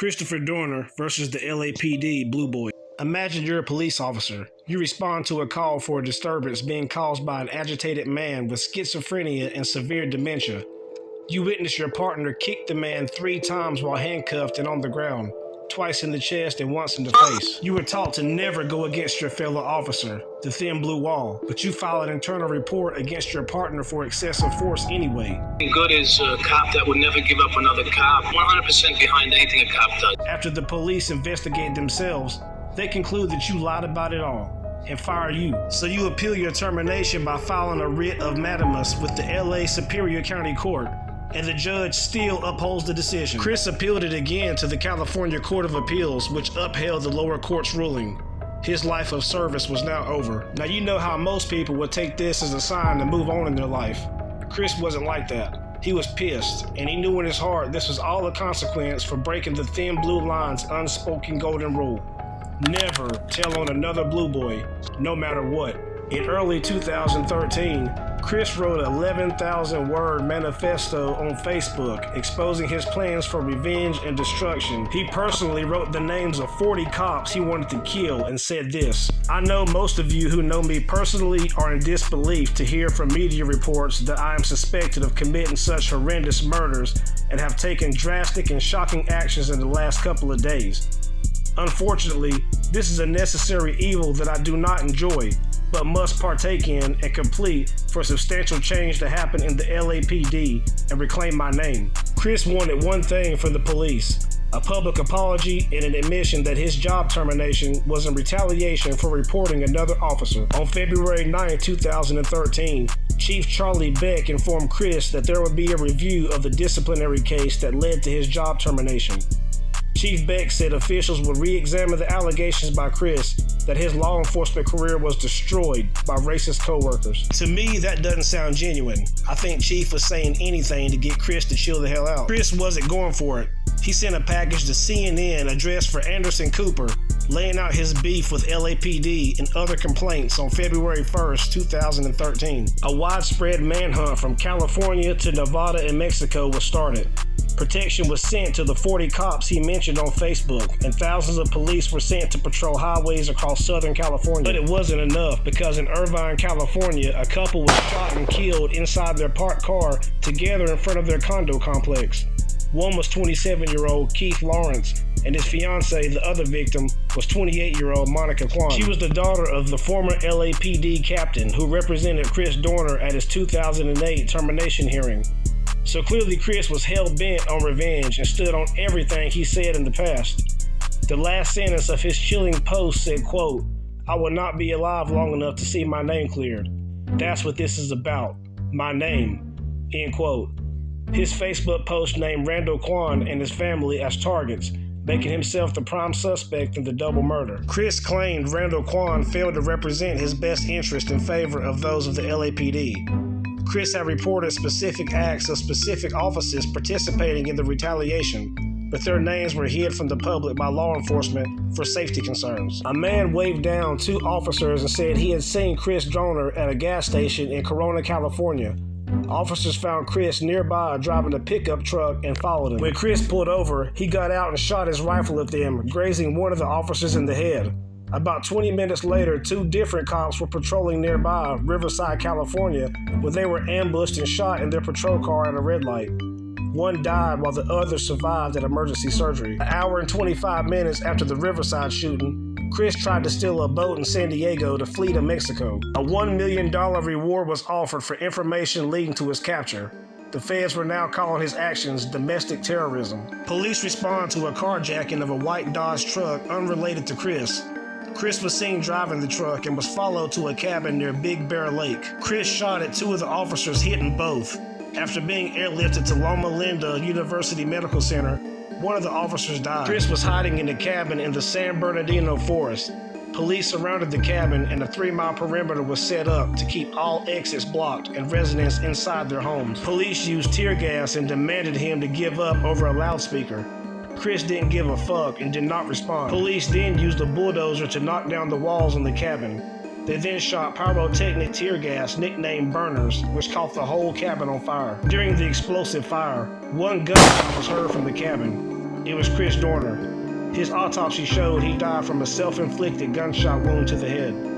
Christopher Dorner versus the L.A.P.D. Blue Boy. Imagine you're a police officer. You respond to a call for a disturbance being caused by an agitated man with schizophrenia and severe dementia. You witness your partner kick the man 3 times while handcuffed and on the ground, twice in the chest and once in the face. You were taught to never go against your fellow officer, the thin blue wall, but you file an internal report against your partner for excessive force anyway. Good is a cop that would never give up another cop, 100% behind anything a cop does. After the police investigate themselves, they conclude that you lied about it all and fire you. So you appeal your termination by filing a writ of mandamus with the LA Superior County Court, and the judge still upholds the decision. Chris appealed it again to the California Court of Appeals, which upheld the lower court's ruling. His life of service was now over. Now you know how most people would take this as a sign to move on in their life. Chris wasn't like that. He was pissed, and he knew in his heart this was all a consequence for breaking the thin blue line's unspoken golden rule. Never tell on another blue boy, no matter what. In early 2013, Chris wrote an 11,000-word manifesto on Facebook exposing his plans for revenge and destruction. He personally wrote the names of 40 cops he wanted to kill and said this: "I know most of you who know me personally are in disbelief to hear from media reports that I am suspected of committing such horrendous murders and have taken drastic and shocking actions in the last couple of days. Unfortunately, this is a necessary evil that I do not enjoy, but must partake in and complete for substantial change to happen in the LAPD and reclaim my name." Chris wanted one thing from the police: a public apology and an admission that his job termination was in retaliation for reporting another officer. On February 9, 2013, Chief Charlie Beck informed Chris that there would be a review of the disciplinary case that led to his job termination. Chief Beck said officials would re-examine the allegations by Chris that his law enforcement career was destroyed by racist co-workers. To me, that doesn't sound genuine. I think Chief was saying anything to get Chris to chill the hell out. Chris wasn't going for it. He sent a package to CNN addressed for Anderson Cooper, laying out his beef with LAPD and other complaints on February 1st, 2013. A widespread manhunt from California to Nevada and Mexico was started. Protection was sent to the 40 cops he mentioned on Facebook, and thousands of police were sent to patrol highways across Southern California. But it wasn't enough, because in Irvine, California, a couple was shot and killed inside their parked car together in front of their condo complex. One was 27-year-old Keith Lawrence, and his fiancée, the other victim, was 28-year-old Monica Kwan. She was the daughter of the former LAPD captain who represented Chris Dorner at his 2008 termination hearing. So clearly Chris was hell-bent on revenge and stood on everything he said in the past. The last sentence of his chilling post said, quote, "I will not be alive long enough to see my name cleared. That's what this is about. My name." End quote. His Facebook post named Randall Kwan and his family as targets, making himself the prime suspect in the double murder. Chris claimed Randall Kwan failed to represent his best interest in favor of those of the LAPD. Chris had reported specific acts of specific officers participating in the retaliation, but their names were hid from the public by law enforcement for safety concerns. A man waved down 2 officers and said he had seen Chris Dorner at a gas station in Corona, California. Officers found Chris nearby driving a pickup truck and followed him. When Chris pulled over, he got out and shot his rifle at them, grazing one of the officers in the head. About 20 minutes later, 2 different cops were patrolling nearby Riverside, California, when they were ambushed and shot in their patrol car at a red light. One died while the other survived at emergency surgery. An hour and 25 minutes after the Riverside shooting, Chris tried to steal a boat in San Diego to flee to Mexico. A $1 million reward was offered for information leading to his capture. The feds were now calling his actions domestic terrorism. Police respond to a carjacking of a white Dodge truck unrelated to Chris. Chris was seen driving the truck and was followed to a cabin near Big Bear Lake. Chris shot at 2 of the officers, hitting both. After being airlifted to Loma Linda University Medical Center, one of the officers died. Chris was hiding in the cabin in the San Bernardino forest. Police surrounded the cabin and a 3-mile perimeter was set up to keep all exits blocked and residents inside their homes. Police used tear gas and demanded him to give up over a loudspeaker. Chris didn't give a fuck and did not respond. Police then used a bulldozer to knock down the walls in the cabin. They then shot pyrotechnic tear gas nicknamed burners, which caught the whole cabin on fire. During the explosive fire, one gunshot was heard from the cabin. It was Chris Dorner. His autopsy showed he died from a self-inflicted gunshot wound to the head.